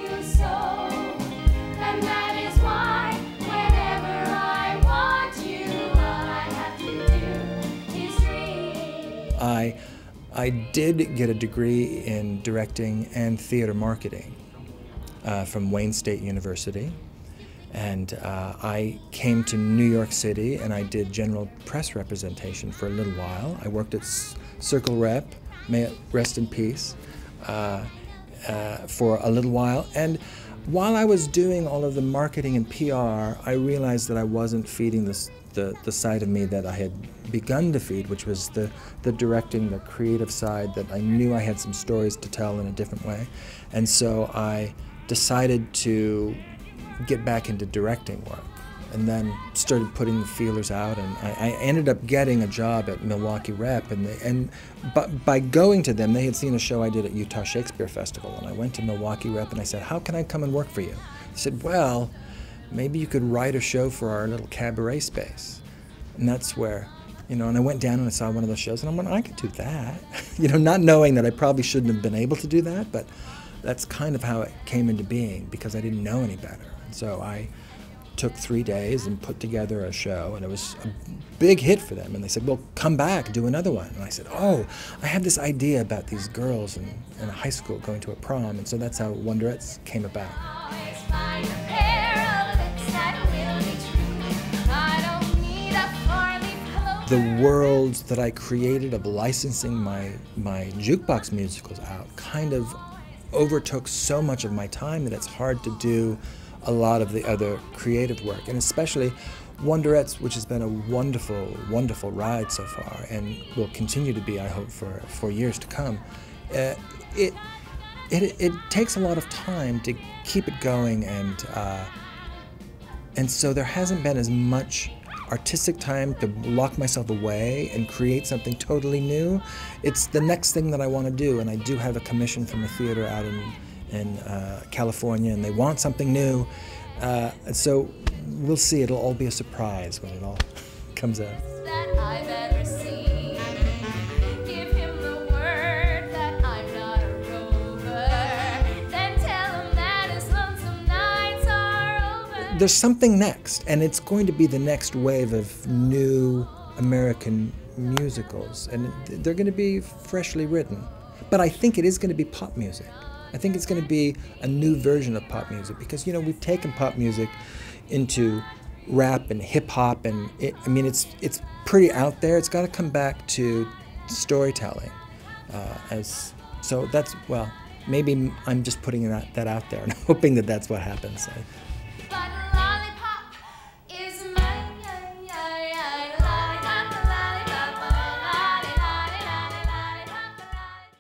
you so. And that is why whenever I want you, all I have to do is dream. I did get a degree in directing and theater marketing from Wayne State University. And I came to New York City and I did general press representation for a little while. I worked at Circle Rep, may it rest in peace, for a little while. And while I was doing all of the marketing and PR, I realized that I wasn't feeding the side of me that I had begun to feed, which was the directing, the creative side, that I knew I had some stories to tell in a different way. And so I decided to get back into directing work, and then started putting the feelers out, and I ended up getting a job at Milwaukee Rep, but by going to them, they had seen a show I did at Utah Shakespeare Festival, and I went to Milwaukee Rep and I said, how can I come and work for you? They said, well, maybe you could write a show for our little cabaret space. And that's where, and I went down and I saw one of those shows, and I'm like, I could do that. Not knowing that I probably shouldn't have been able to do that, but that's kind of how it came into being, because I didn't know any better. And so I took 3 days and put together a show, and it was a big hit for them. And they said, well, come back, do another one. And I said, oh, I have this idea about these girls in a high school going to a prom. And so that's how Wonderettes came about. The worlds that I created of licensing my jukebox musicals out kind of overtook so much of my time that it's hard to do a lot of the other creative work, and especially Wonderettes, which has been a wonderful, wonderful ride so far, and will continue to be, I hope, for years to come. It takes a lot of time to keep it going, and so there hasn't been as much artistic time to lock myself away and create something totally new. It's the next thing that I want to do, and I do have a commission from a theater out in California, and they want something new. So we'll see. It'll all be a surprise when it all comes out. There's something next, and it's going to be the next wave of new American musicals, and they're going to be freshly written. But I think it is going to be pop music. I think it's going to be a new version of pop music, because we've taken pop music into rap and hip hop, and it's pretty out there. It's got to come back to storytelling, so that's, well, maybe I'm just putting that out there and hoping that that's what happens.